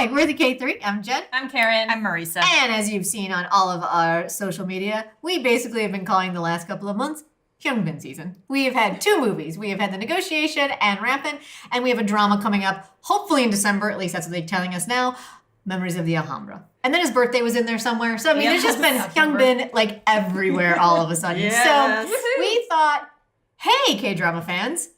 Hi, we're the K3. I'm Jen. I'm Karen. I'm Marisa. And as you've seen on all of our social media, we basically have been calling the last couple of months Hyun season. We have had 2 movies. We have had The Negotiation and Rampant, and we have a drama coming up, hopefully in December, at least that's what they're telling us now, Memories of the Alhambra. And then his birthday was in there somewhere. So, I mean, there's just been Hyunbin like everywhere all of a sudden. Yes. So we thought, hey, K-drama fans,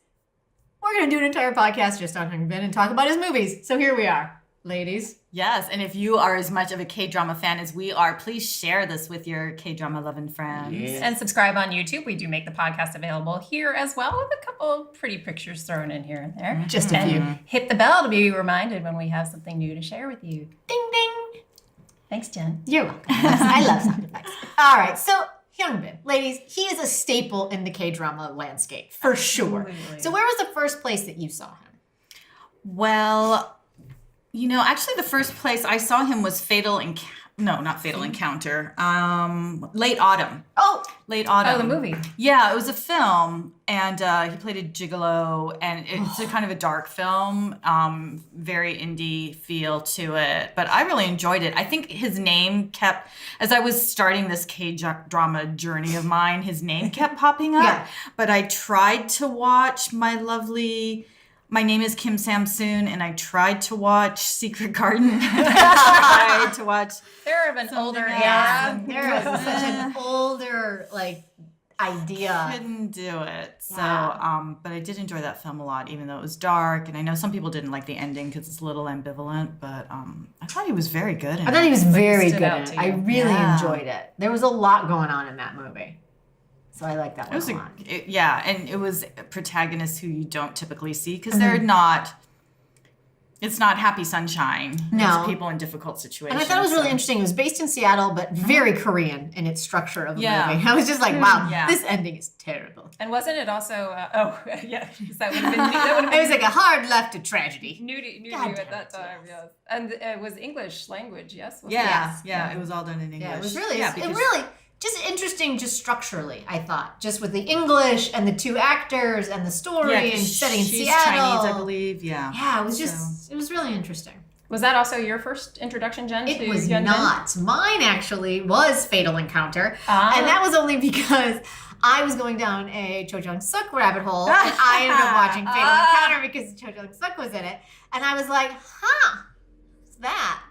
we're going to do an entire podcast just on Hyunbin and talk about his movies. So here we are, ladies. Yes, and if you are as much of a K-drama fan as we are, please share this with your K-drama loving friends. Yes. And subscribe on YouTube. We do make the podcast available here as well, with a couple pretty pictures thrown in here and there. Just a few. Hit the bell to be reminded when we have something new to share with you. Ding, ding. Thanks, Jen. You're welcome. I love sound effects. All right, so Hyunbin, ladies, he is a staple in the K-drama landscape, for sure. Absolutely. So where was the first place that you saw him? Well, you know, actually the first place I saw him was not Fatal Encounter. Late Autumn. Oh, Late Autumn. Oh, the movie. Yeah, it was a film, and he played a gigolo, and it's a kind of a dark film, very indie feel to it. But I really enjoyed it. I think his name kept, as I was starting this K-drama journey of mine, his name kept popping up. Yeah. But I tried to watch My Name is Kim Samsoon, and I tried to watch Secret Garden. I tried to watch. They're of an older yeah. era. There is such an older, idea. Couldn't do it. So, Yeah. but I did enjoy that film a lot, even though it was dark. And I know some people didn't like the ending because it's a little ambivalent, but I thought he was very good in I thought he it. was very stood good out in to it. I you. really Yeah. enjoyed it. There was a lot going on in that movie. So I like that one a lot. And it was protagonists who you don't typically see because they're not. It's not happy sunshine. No. It's people in difficult situations. And I thought it was really interesting. It was based in Seattle, but very Korean in its structure of the Yeah. movie. I was just like, wow, Yeah. this ending is terrible. And wasn't it also, yeah, that would have been It was like a hard left to tragedy. nudity God at damn that it, time, yes. yes. And it was English language, yes? Was Yeah, it? yeah, it was all done in English. Yeah, it was really, because- it really just interesting, just structurally. I thought, just with the English and the 2 actors and the story and 'cause setting in she's Seattle. Chinese, I believe. Yeah. Yeah, it was just, it was really interesting. Was that also your first introduction, Jen, to It was Hyunbin? not. Mine actually was Fatal Encounter, Ah. and that was only because I was going down a Cho Jung-suk rabbit hole, and I ended up watching Fatal Encounter because Cho Jung-suk was in it, and I was like, huh, what's that?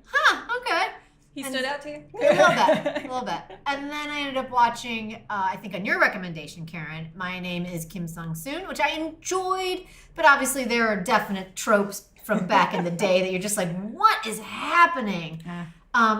Huh, okay. He stood out to you? A little bit. And then I ended up watching, I think on your recommendation, Karen, My Name is Kim Sung-soon, which I enjoyed, but obviously there are definite tropes from back in the day that you're just like, what is happening?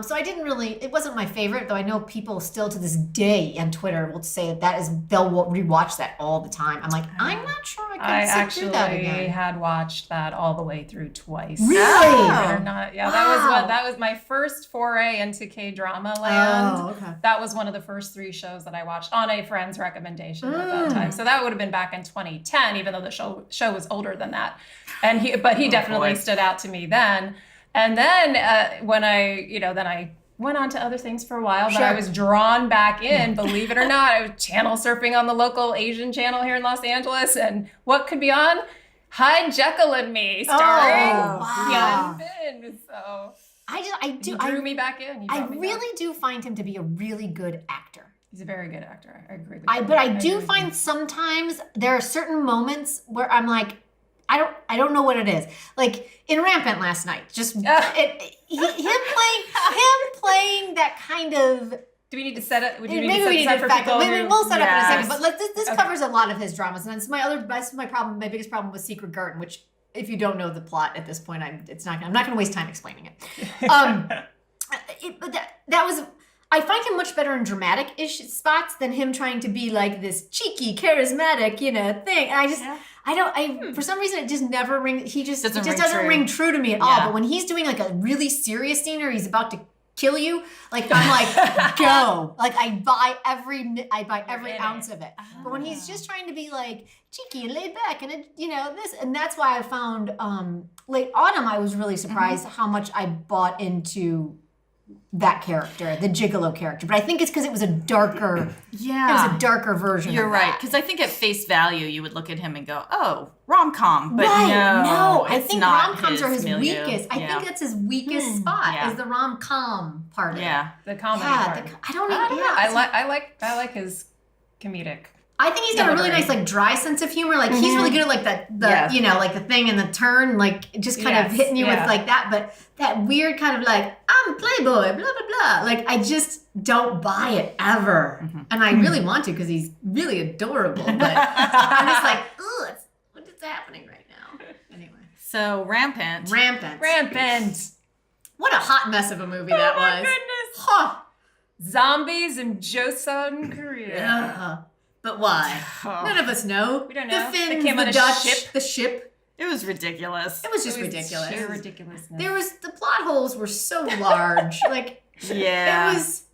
So I didn't really, it wasn't my favorite, though I know people still to this day on Twitter will say they'll rewatch that all the time. I'm like, I'm not sure I could sit through that actually again. had watched that all the way through twice. Really? Believe it or not. Yeah, Wow. that was my first foray into K-drama land. Oh, okay. That was one of the first 3 shows that I watched on a friend's recommendation at that time. So that would have been back in 2010, even though the show was older than that. And he definitely stood out to me then. And then when I went on to other things for a while, but I was drawn back in, believe it or not. I was channel surfing on the local Asian channel here in Los Angeles, and what could be on? Hi, Jekyll and Me, starring wow. Hyunbin. So I drew me back in. He I brought me back. really do find him to be a really good actor. He's a very good actor. I agree with you. But I agree do with find you. sometimes there are certain moments where I'm like, I don't know what it is. Like in Rampant last night, just him playing that kind of. Do we need to set it? Would you Maybe need to set we this need up to for fact. people Maybe who- we'll set up in a Yes. second. But this covers a lot of his dramas, and that's my problem. My biggest problem with Secret Garden, which if you don't know the plot at this point, I'm not going to waste time explaining it. But that was. I find him much better in dramatic-ish spots than him trying to be like this cheeky, charismatic, thing. And for some reason, it just never rings. It just doesn't ring true to me at all. But when he's doing like a really serious scene or he's about to kill you, like I'm like, go. Like I buy every ounce of it. But when he's just trying to be like cheeky and laid back and that's why I found Late Autumn, I was really surprised how much I bought into that character, the gigolo character. But I think it's because it was a darker, Yeah. it was a darker version. You're of right. that. Because I think at face value, you would look at him and go, oh, rom-com. But Right. no, I it's think not rom-coms are his milieu. weakest. I Yeah. think that's his weakest spot Yeah. is the rom-com part of it. Yeah. The comedy Yeah, part. I don't know. know. I like his comedic. I think he's got a really Delivery. nice, like, dry sense of humor. Like, he's really good at, like, Yes. you know, like, the thing and the turn, like, just kind of Yes, hitting you with, yeah. like, that. But that weird kind of, like, I'm a playboy, blah, blah, blah. Like, I just don't buy it ever. And I really want to because he's really adorable. But I'm just like, ugh, what is happening right now? Anyway. So, Rampant. Rampant. What a hot mess of a movie that Oh my was. goodness. Huh. Zombies in Joseon, Korea. But why? None of us know. We don't know. The Finns, They came the on a Dutch, ship. the ship. It was ridiculous. It was just It was ridiculous. Sheer ridiculousness. There was the plot holes were so large. Like Yeah. it was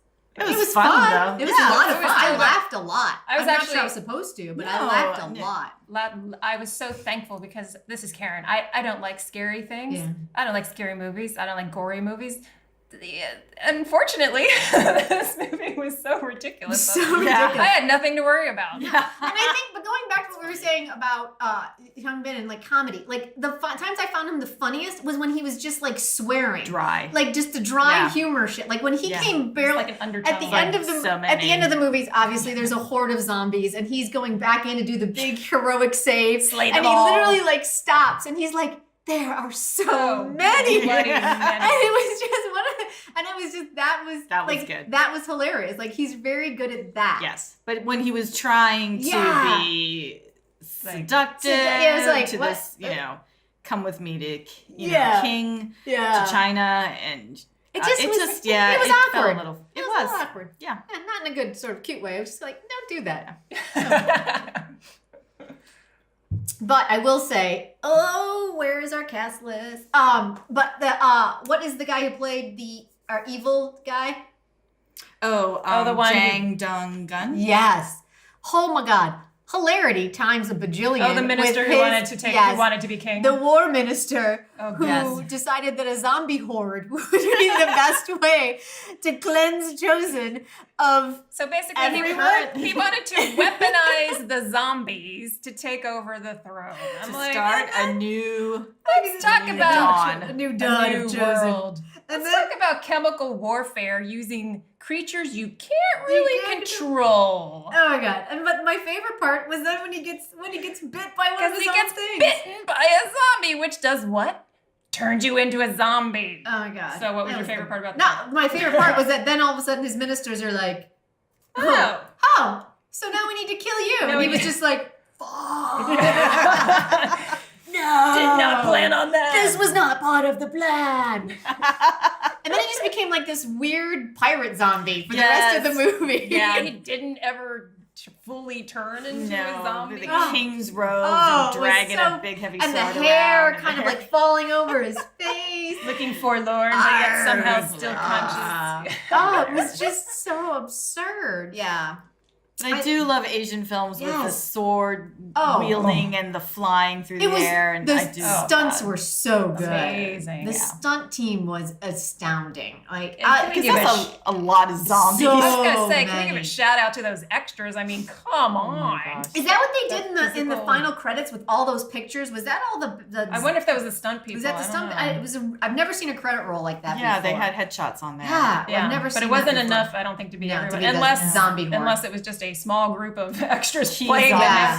fun, fun. though. It was a lot of it was fun. I good. laughed a lot. I was I'm not actually- sure I was supposed to, but I No, laughed a yeah. lot. I was so thankful because this is Karen. I don't like scary things. Yeah. I don't like scary movies. I don't like gory movies. Unfortunately, this movie was so ridiculous. So I ridiculous. had nothing to worry about. And I think, but going back to what we were saying about Hyun Bin and like comedy, like the times I found him the funniest was when he was just like swearing, Dry. like just the dry Yeah. humor shit. Like when he Yeah. came barely Like an undertone. at the end of the So at the end many. of the movies. Obviously, there's a horde of zombies, and he's going back in to do the big heroic save, Slay and them he all. literally like stops, and he's like, "There are so So many." bloody And many. it was just one of the, and it was just that was was good. That was hilarious. Like he's very good at that. Yes. But when he was trying to Yeah. be Like- seductive Yeah, it was like, to what? this, come with me to, Yeah. king Yeah. to China, and It just it was. just yeah, it was felt awkward. a little. It a was. little awkward. Yeah. Not in a good sort of cute way. It was just like, don't do that. But I will say, where is our cast list? But the what is the guy who played our evil guy? Oh, the one who- Jang Dong Gun. Yes. Oh my God. Hilarity times a bajillion. Oh, the minister with who his- wanted to yes, who wanted to be king. the war minister Oh, who yes. decided that a zombie horde would be the best way to cleanse Chosen of So basically, Everyone? he wanted to weaponize the zombies to take over the throne. I'm To like, start a new. let's talk new about dawn. a new a dawn new of Chosen. world. And Let's then- talk about chemical warfare using creatures you can't really can't control. Oh my God! But my favorite part was then when he gets bit by one of Because his he own gets things. bitten by a zombie, which does what? Turns you into a zombie. Oh my God! So what was That your favorite part about No, that? my favorite part was that then all of a sudden his ministers are like, oh, so now we need to kill you. No, and he we was didn't. just like, fuck. No. No. Did not plan on that. This was not part of the plan. And then he just became like this weird pirate zombie for the rest of the movie. Yeah, he didn't ever fully turn into a No, zombie. with the Oh. king's robe Oh, and it was dragging so- a big heavy And the sword hair around, kind of and like falling over his face. Looking forlorn, but yet somehow still conscious. Oh, it was just so absurd. Yeah. But I do love Asian films with the Yes. sword Oh. wielding and the flying through It the was air, and the I do. stunts were so good. Amazing. The Yeah. stunt team was astounding. Like, And can we Because give that's a lot of zombies. So- I was gonna say, can we many. give a shout out to those extras? I mean, come Oh my on. gosh. is that what they did in the physical- final credits with all those pictures? Was that all the I wonder if that was the stunt people. was that the I don't stunt? know. It was. I've never seen a credit roll like that. Yeah, they before. had headshots on there. Yeah, Yeah, I've never but seen. it wasn't that before. enough, I don't think, to be No, to everyone. be the Unless zombie horde. unless it was just a small group of extras Jeez,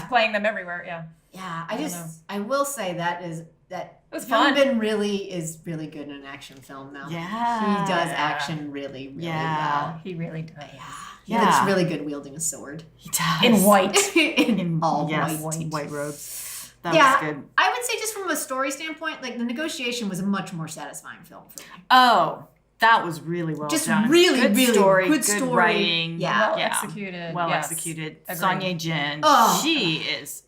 playing them everywhere. Yeah, Yeah, I don't I will say that it was Hyun fun. Bin really is really good in an action film now. Yeah. He does action really, really Yeah. well. He really does. Yeah. He Yeah. looks really good wielding a sword. He does. In white. in all yes, white. robes. That Yeah. was good. I would say just from a story standpoint, like The Negotiation was a much more satisfying film for me. Oh, that was really well Just done. really, good really story, good good story. writing. Yeah. Well Yeah. executed. Well yes. executed. Agreed. Sonia Jin. Oh. She is.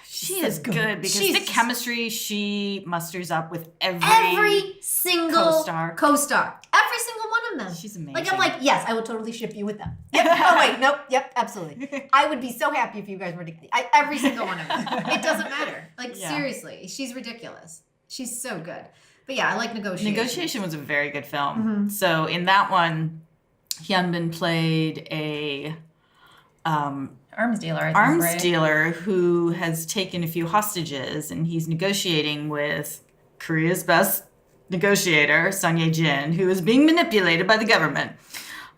She is good because She's the just- chemistry she musters up with Every single co-star. Every single one of them. She's amazing. Like, I'm like, yes, I would totally ship you with them. Yep. Oh, wait, nope. Yep, absolutely. I would be so happy if you guys were together. Every single one of them. It doesn't matter. Like, Yeah. seriously, she's ridiculous. She's so good. But yeah, I like Negotiation. Negotiation was a very good film. So in that one, Hyun played a arms dealer, I think, arms right? dealer who has taken a few hostages, and he's negotiating with Korea's best negotiator, Son Ye-jin, who is being manipulated by the government.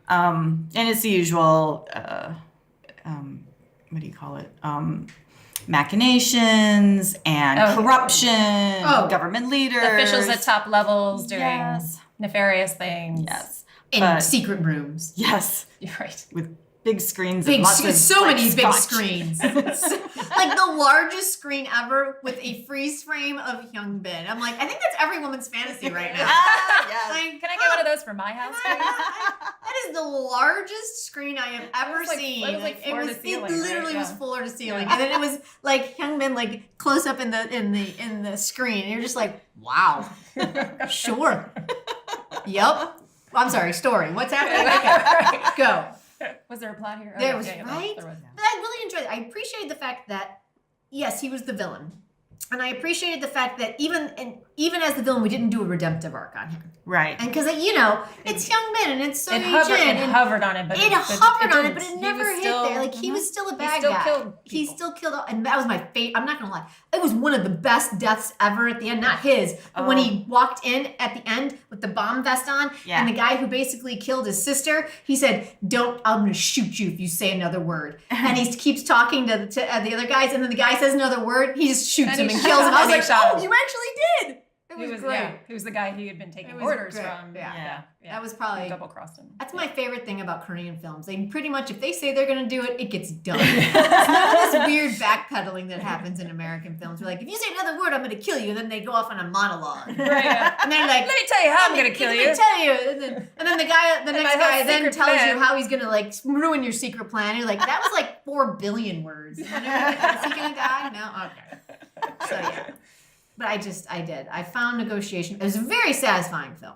And it's the usual, what do you call it? Machinations and corruption, government leaders. Officials at top levels doing nefarious things. Yes. In secret rooms. Yes. You're right. With big screens and lots of so like, many scotch. big screens. Like the largest screen ever with a freeze frame of Hyun Bin. I'm like, I think that's every woman's fantasy right now. Yes. Like, Can I get one of those for my house, please? that is the largest screen I have ever seen. It was like floor to ceiling, It literally right? was floor to ceiling, and then it was like Hyun Bin like close up in the screen, and you're just like, wow, sure, yep. I'm sorry, story. What's happening? Okay, go. Was there a plot here? There was, there right? was. But I really enjoyed it. I appreciated the fact that, yes, he was the villain. And I appreciated the fact that even as the villain, we didn't do a redemptive arc on him. Right. And because, it's Hyun Bin and it's Son It Ye-jin. hovered on it, but it hovered on it, but it didn't. never hit there. Like, he was still a bad still guy. killed He people. still killed, and that was my favorite. I'm not going to lie. It was one of the best deaths ever at the end. Not his, but when he walked in at the end with the bomb vest on, and the guy who basically killed his sister, he said, I'm going to shoot you if you say another word. And he keeps talking to the other guys, and then the guy says another word, he just shoots him and kills him. I was like, oh, you actually did. It was great. Yeah, he was the guy he had been taking orders great. from. Yeah. That was probably double-crossed him. That's my favorite thing about Korean films. They pretty much, if they say they're going to do it, it gets done. It's none of this weird backpedaling that happens in American films. We're like, if you say another word, I'm going to kill you. And then they go off on a monologue. Right, yeah. And they're like, let me tell you how I'm going to kill you. Let me tell you. And then the next guy then tells plan. you how he's going to like ruin your secret plan. And you're like, that was like 4 billion words. Is he going to die? No? Okay. So yeah. But I did. I found Negotiation. It was a very satisfying film.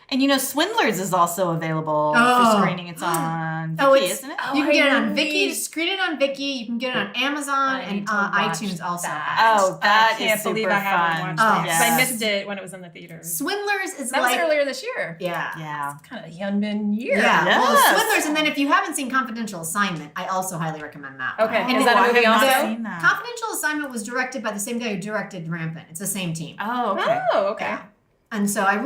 And Swindlers is also available for screening. It's on Viki, isn't it? You can get it on Viki. Screen it on Viki. You can get it on Amazon and iTunes also. Oh, that I can't is believe super I haven't fun. watched that. Yes. I missed it when it was in the theaters. Swindlers is That like was earlier this year. Yeah. It's kind of a Hyun Bin year. Yeah. Yes. Well, Swindlers, and then if you haven't seen Confidential Assignment, I also highly recommend that. Okay. And Is that a movie I have not also? seen that. Confidential Assignment was directed by the same guy who directed Rampant. It's the same team. Oh, okay. Oh, okay. Yeah. And so I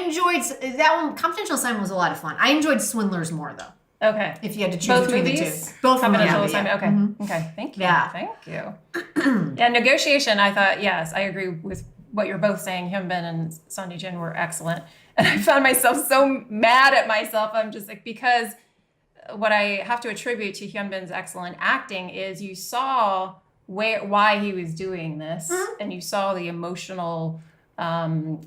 enjoyed that one. Confidential Assignment was a lot of fun. I enjoyed Swindlers more though. Okay. If you had to choose Both between movies? the two. Both Confidential movies. Assignment. Okay. Mhm. Okay. Thank you. Yeah. Thank you. Yeah. Negotiation. I thought, yes, I agree with what you're both saying. Hyun Bin and Son Ye-jin were excellent. And I found myself so mad at myself. I'm just like, because what I have to attribute to Hyun Bin's excellent acting is you saw why he was doing this, and you saw the emotional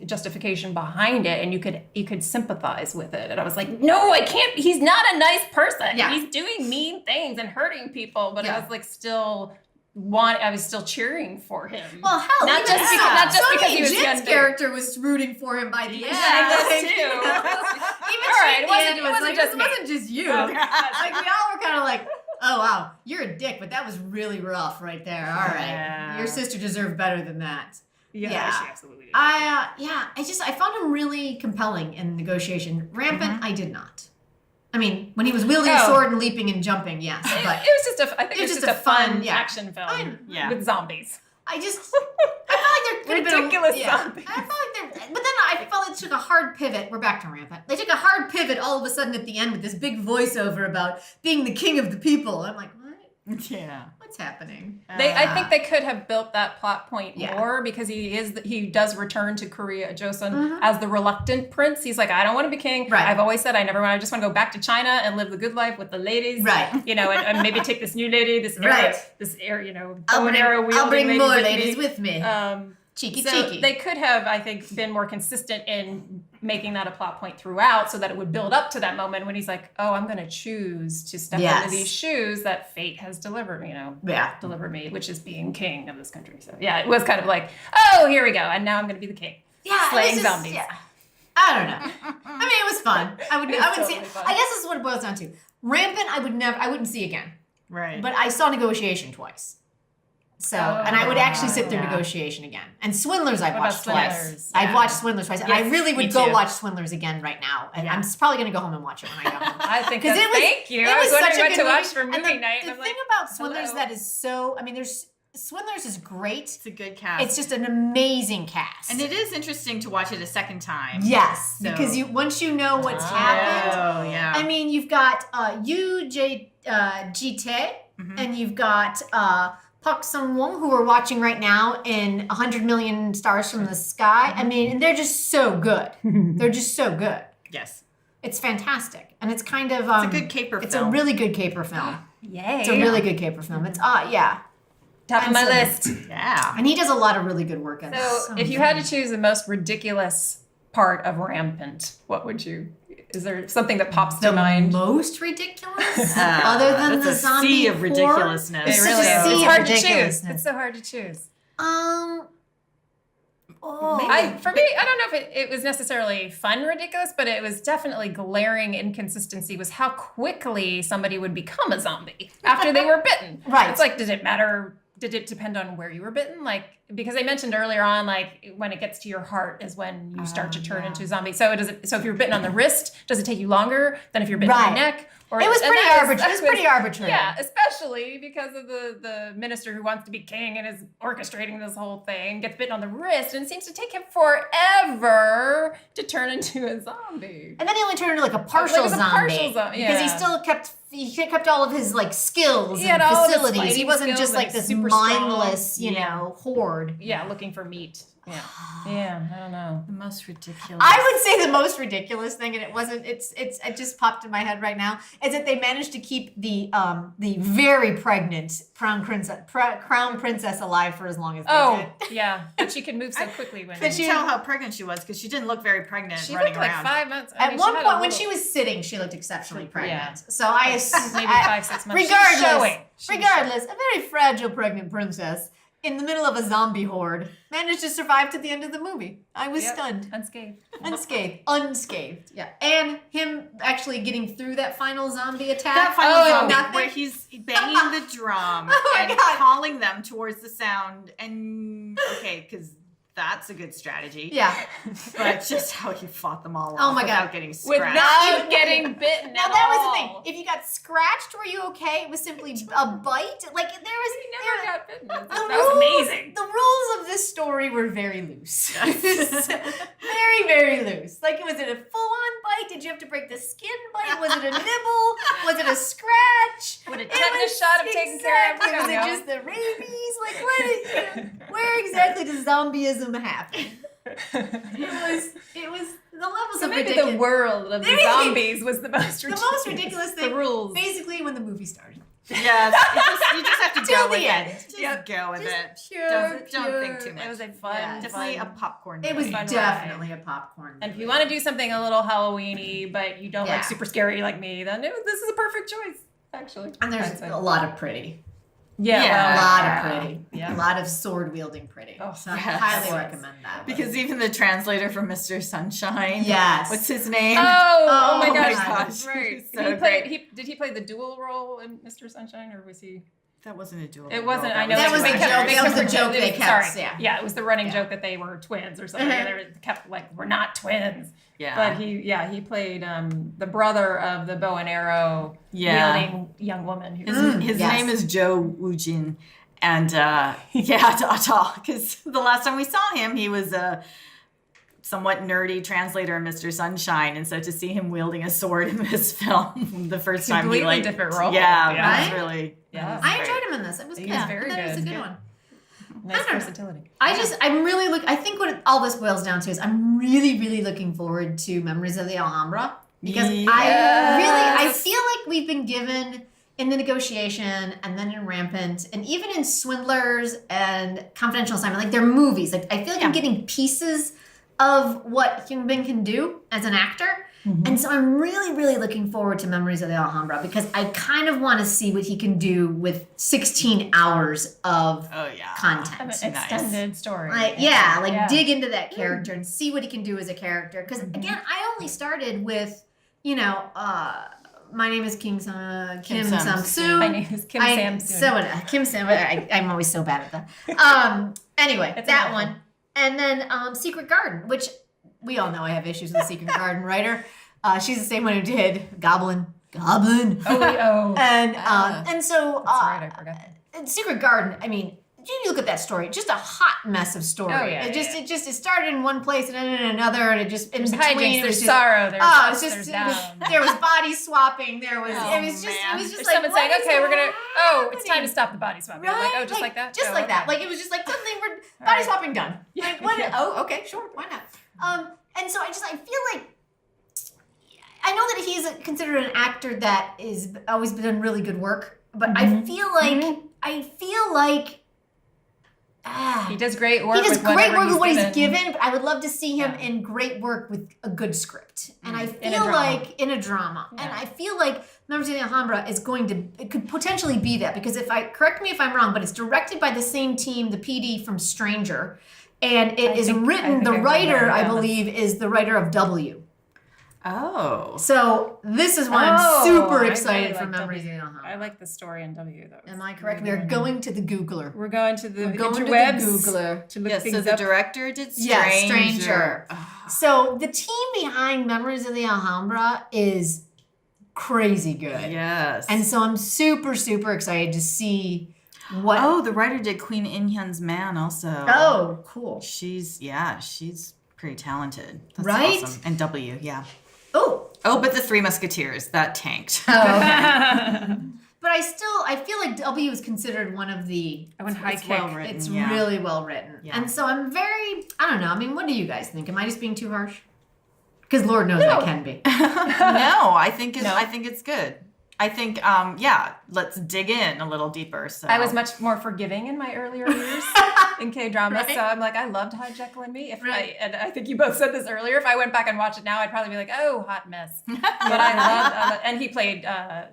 justification behind it, and you could sympathize with it. And I was like, no, I can't. He's not a nice person. Yeah. He's doing mean things and hurting people. But I was like, I was still cheering for him. Well, hell, not just because he was Jin's Hyun Bin. character was rooting for him by the end. Yeah, that too. Even All right, it it wasn't just you. Okay. Like we all were kind of like, oh wow, you're a dick, but that was really rough right there. All right, Yeah. your sister deserved better than that. Yeah, she absolutely did. I found him really compelling in Negotiation. Rampant, I did not. I mean, when he was wielding a sword and leaping and jumping, yes, but it was just a fun action film with zombies. I felt like there could have been Ridiculous zombies. I felt like but then I felt it took a hard pivot. We're back to Rampant. They took a hard pivot all of a sudden at the end with this big voiceover about being the king of the people. I'm like, what? Yeah. What's happening? I think they could have built that plot point more, because he does return to Korea, Joseon, as the reluctant prince. He's like, I don't want to be king. Right. I've always said I just want to go back to China and live the good life with the ladies. Right. And maybe take this new lady, this era, I'll bring more ladies with me. Cheeky. They could have, I think, been more consistent in making that a plot point throughout, so that it would build up to that moment when he's like, oh, I'm going to choose to step into these shoes that fate has delivered me, which is being king of this country. So yeah, it was kind of like, oh, here we go, and now I'm going to be the king. Yeah, slaying zombies. Yeah. I don't know. I mean, it was fun. I would see. Totally fun. I guess this is what it boils down to. Rampant, I wouldn't see again. Right. But I saw Negotiation twice. So, and I would actually sit through Yeah. Negotiation again. And Swindlers I've What watched about twice. Swindlers? I've Yeah. watched Swindlers twice. And I Yes, really me would go too. watch Swindlers again right now. And Yeah. I'm probably going to go home and watch it when I go home. I think 'Cause that's, it was- thank you. it I was was wondering such a what good to movie. watch for And movie night. The I'm thing like, about Swindlers hello. that is so, I mean, Swindlers is great. It's a good cast. It's just an amazing cast. and it is interesting to watch it a second time. Yes, So- because once you know what's happened. Oh, yeah. I mean, you've got Yu Ji-tae, and you've got Park Sung-won, who we're watching right now in 100 Million Stars from the Sky. I mean, and they're just so good. They're just so good. Yes. It's fantastic. And it's kind of... It's a good caper It's film. a really good caper film. Yay. It's a really good caper film. It's, yeah. top of and my so- list. Yeah. And he does a lot of really good work in So, if you had to choose the most ridiculous part of Rampant, what would you? Is there something that pops to the mind? most ridiculous, other than that's the a zombie sea of horde? ridiculousness. It's It such really a is. sea It's of hard to choose. ridiculousness. It's so hard to choose. For me, I don't know if it was necessarily fun ridiculous, but it was definitely glaring inconsistency was how quickly somebody would become a zombie after they were bitten. Right. It's like, did it matter? Did it depend on where you were bitten? Like, because I mentioned earlier on, like when it gets to your heart is when you start to turn into a zombie. So so if you're bitten on the wrist, does it take you longer than if you're bitten on the neck? Or It was and pretty that arbitrary. It was pretty arbitrary. Yeah, especially because of the minister who wants to be king and is orchestrating this whole thing, gets bitten on the wrist, and it seems to take him forever to turn into a zombie. And then he only turned into like a partial Like a zombie. partial zombie, Because he yeah. still kept all of his like skills He had and all of his facilities. He fighting wasn't skills just and like this super strong. mindless, you know, horde. Yeah, looking for meat. Yeah, I don't know. The most ridiculous. I would say the most ridiculous thing, and it just popped in my head right now, is that they managed to keep the very pregnant crown princess alive for as long as they Oh, did. yeah, but she could move so quickly when couldn't tell how pregnant she was because she didn't look very pregnant she running looked like around. 5 months. At one point, when she was sitting, she looked exceptionally pregnant. So I assume maybe 5-6 months. Regardless, She was regardless, a very fragile pregnant princess in the middle of a zombie horde managed to survive to the end of the movie. I was stunned. Unscathed. Yeah. And him actually getting through that final zombie attack. That final zombie nothing. where he's banging the drum my and God. calling them towards the sound. And okay, because that's a good strategy. Yeah. But just how he fought them all off Oh my God. without getting scratched. without getting bitten. Now at that was all. the thing. If you got scratched, were you okay? It was simply a bite. Like there was. He never got bitten. That The was amazing. The rules of this story were very loose. Very, very loose. Like, was it a full-on bite? Did you have to break the skin bite? Was it a nibble? Was it a scratch? Would a It tetanus was- shot have taken care of? exactly. I Was don't it know. just the rabies? Like, where exactly does zombieism happen? It was the levels So of maybe ridiculous. the world of the Maybe zombies was the most The ridiculous. most ridiculous thing, The rules. basically, when the movie started. Yes, you just have to Till go with the end. it. Just Yep. go with Just it. pure, Don't think too much. It was a fun, Yeah. Definitely fun. a popcorn It was movie. Fun definitely a popcorn. And if you movie. want to do something a little Halloweeny, but you don't Yeah. like super scary like me, then this is a perfect choice, actually. And there's Hindsight. a lot of pretty. Yeah, Yeah. A well, lot yeah. of pretty. Yeah. A lot of sword wielding pretty. Oh, so I yes. highly recommend that. Because even the translator from Mr. Sunshine. Yes. What's his name? Oh my Oh gosh, my that's gosh. right. So He great. did he play the dual role in Mr. Sunshine, or was he? That wasn't a duel. It wasn't. I know That was they the kept- joke. they That was kept the joke they kept, Sorry. yeah. It was the running Yeah. joke that they were twins or something. Mhm. They kept like, we're not twins. Yeah. But he played the brother of the bow and arrow wielding young woman. His Yes. name is Joe Woojin. And because the last time we saw him, he was a somewhat nerdy translator in Mr. Sunshine. And so to see him wielding a sword in this film the first time, he Completely different role. Yeah, Yeah. it was really. Yeah. I enjoyed him in this. It was He good. was very I thought it was a good. good Good. one. Nice I don't know. versatility. I think what all this boils down to is I'm really, really looking forward to Memories of the Alhambra. Because I feel like we've been given in the negotiation and then in Rampant and even in Swindlers and Confidential Assignment, like they're movies. Like I feel like I'm getting pieces of what Hyun Bin can do as an actor. And so I'm really, really looking forward to Memories of the Alhambra because I kind of want to see what he can do with 16 hours of content. An extended story. Dig into that character and see what he can do as a character. Because again, I only started with, my name is Kim Sam-soon. Sam-soon. My name is Kim Sam-soon. Kim Sam. I'm always so bad at that. Anyway, It's that a one. And then Secret Garden, which we all know I have issues with the Secret Garden writer. She's the same one who did Goblin. Oh. And so That's right, I forgot. Secret Garden, I mean, you look at that story, just a hot mess of story. Oh, yeah, It started in one place and ended in another, and it just in There's between. hijinks, It there's was just, sorrow, there's ups, there's downs. there was body swapping. There was Oh, it was just man. like Someone saying, what is okay, we're gonna it's time happening? to stop the body swapping. I'm like, oh, just like that? Just Oh, like that. okay. Like it was just like something we're All body right. swapping done. Yeah. Like what? Yeah. Oh, okay, sure, why not? And so I feel like I know that he's considered an actor that is always done really good work, but I feel like He does great work. he does with great whatever work with what he's given. given, but I would love to see him Yeah. in great work with a good script. And I In a feel drama. like in a drama. And I feel like Members of the Alhambra it could potentially be that, because correct me if I'm wrong, but it's directed by the same team, the PD from Stranger. And it is written, the writer, I believe, is the writer of W. Oh. So this is why I'm super I excited really for like Members W. of the Alhambra. I like the story in W though. Am I correct? We are going to the Googler. We're going to the We're going to the interwebs Googler. to look Yeah, things so the up. director did Stranger. Yeah, Stranger. So the team behind Memories of the Alhambra is crazy good. Yes. And so I'm super, super excited to see what. Oh, the writer did Queen In-hyun's Man also. Oh, cool. She's pretty talented. That's Right? awesome. And W, yeah. Oh. Oh, but the Three Musketeers, that tanked. Oh, okay. But I feel like W is considered one of the. It's well written. It's yeah. really well written. Yeah. And so I'm I don't know. I mean, what do you guys think? Am I just being too harsh? Because Lord knows I can be. No, I think it's good. I think let's dig in a little deeper. So I was much more forgiving in my earlier years in K-drama, Right. so I'm like, I loved Hi Jekyll and Me. Right. And I think you both said this earlier. If I went back and watched it now, I'd probably be like, oh, hot mess. But I loved, and he played a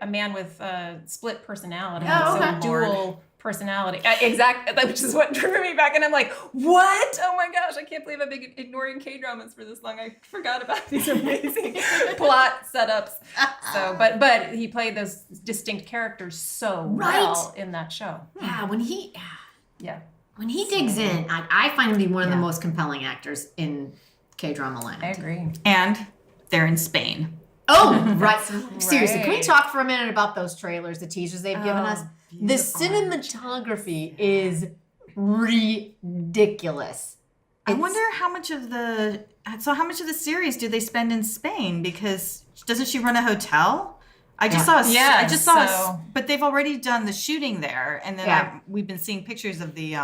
man with split personality, Oh, so okay. dual personality. Exactly, which is what drew me back. And I'm like, what? Oh my gosh, I can't believe I've been ignoring K-dramas for this long. I forgot about these amazing plot setups. So, but he played those distinct characters so well in that show. Yeah, when he digs in, I find him to be one of the most compelling actors in K-drama land. I agree. And they're in Spain. Oh, right. Seriously, can we Right. talk for a minute about those trailers, the teasers they've given us? The beautiful. cinematography is ridiculous. I wonder how much of the series do they spend in Spain? Because doesn't she run a hotel? I just saw but they've already done the shooting there, and then we've been seeing pictures of the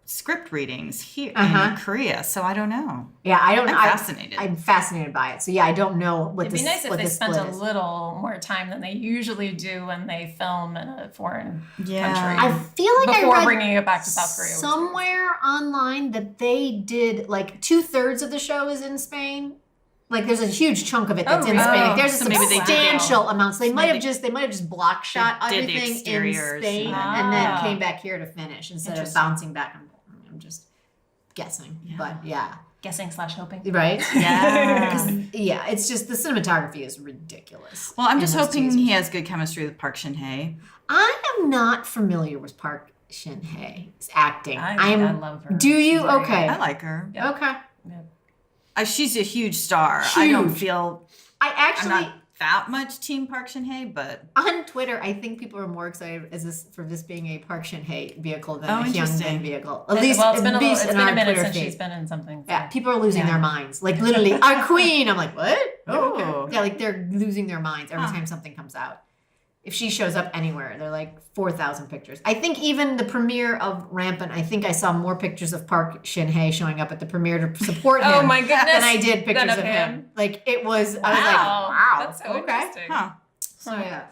script readings here in Korea. So I don't know. Yeah, I don't know. I'm fascinated. I'm fascinated by it. So yeah, I don't know what It'd be nice if what they the spent split a is. little more time than they usually do when they film in a foreign country. I feel like before I read bringing it back to South Korea. somewhere online that they did like 2/3 of the show is in Spain. Like there's a huge chunk of it that's in really? Spain. Like, there's a So maybe they did substantial amount. So they so might have maybe just block shot did the everything in exteriors Spain and and then Ah. came back here to finish instead of Interesting. bouncing back. I'm just guessing, but yeah, Guessing/hoping. right? Yeah. 'Cause, yeah, it's just the cinematography is ridiculous. Well, I'm in just those hoping teasers. he has good chemistry with Park Shin-hye. I am not familiar with Park Shin-hye's acting. I love her. Do you? She's very Okay. I like her. Yeah. Okay. She's a huge star. I don't Huge. feel I I'm actually not that much team Park Shin-hye, but on Twitter, I think people are more excited for this being a Park Shin-hye vehicle than Oh, a Hyun interesting. vehicle. Well, it's been a our minute Twitter since feed. she's been in something. So. Yeah, people are losing Yeah. their minds. Like literally, our queen. I'm like, what? Oh, Ooh. okay. Yeah, like they're losing their minds every time something comes out. If she shows up anywhere, they're like 4,000 pictures. I think even the premiere of Rampant, I think I saw more pictures of Park Shin-hye showing up at the premiere to support him. Oh my goodness. Than I did pictures Than of of him. him. Like it was. I was like, Wow. wow. That's so okay. interesting. huh. So yeah.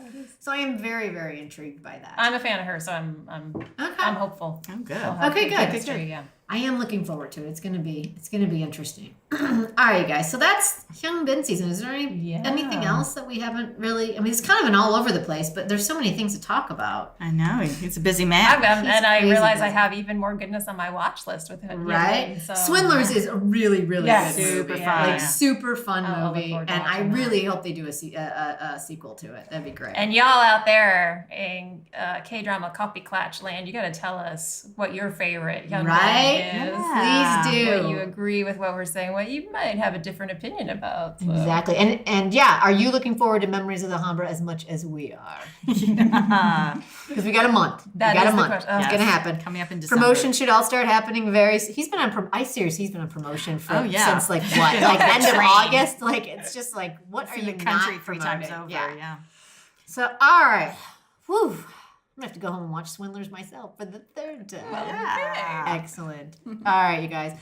So I am very, very intrigued by that. I'm a fan of her, so I'm Okay. hopeful. I'm good. She'll have Okay, good, good, chemistry, good. Yeah. I am looking forward to it. It's gonna be interesting. All right, you guys. So that's Hyun Bin season. Is there anything else that we haven't really? I mean, it's kind of an all over the place, but there's so many things to talk about. I know he's a busy man. And I realize I have even more goodness on my watch list with him. Right? So. Swindlers is a really good super movie. fun. Like super fun movie, and I really hope they do a sequel to it. That'd be great. And y'all out there in K-drama copy clutch land, you got to tell us what your favorite Hyun Bin is. Please do. What you agree with what we're saying, what you might have a different opinion about. So. Exactly. And yeah, are you looking forward to Memories of the Hambra as much as we are? Because we got a month. That we got is a month. the question. It's going to happen. Coming up in December. Promotion should all start happening he's been on promotion for since like what? Like end of August? Like it's just like what are you the country not 3 times over? Yeah. So all right. Whew. I'm gonna have to go home and watch Swindlers myself for the 3rd time. Yeah. Excellent. All right, you guys.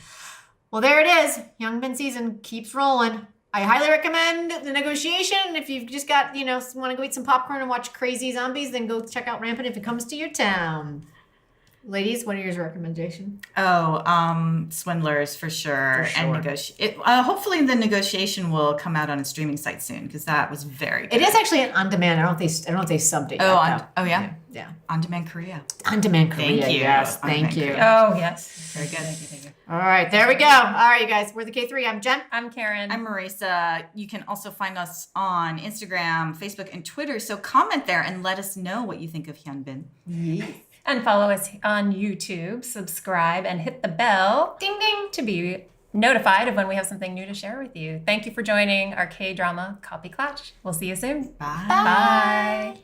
Well, there it is. Hyun Bin season keeps rolling. I highly recommend The Negotiation. If you've just got, want to go eat some popcorn and watch crazy zombies, then go check out Rampant if it comes to your town. Ladies, what are your recommendations? Swindlers for sure. And hopefully the Negotiation will come out on a streaming site soon because that was very good. It is actually an on-demand. I don't know if they subbed it yet. Yeah? Yeah. On-demand Korea. On-demand Korea. Thank you. Yes, thank you. Oh, yes. Very good. Thank you. All right, there we go. All right, you guys. We're the K3. I'm Jen. I'm Karen. I'm Marisa. You can also find us on Instagram, Facebook, and Twitter. So comment there and let us know what you think of Hyun Bin. Yes. And follow us on YouTube, subscribe, and hit the bell, ding ding, to be notified of when we have something new to share with you. Thank you for joining our K-drama Copy Clutch. We'll see you soon. Bye. Bye.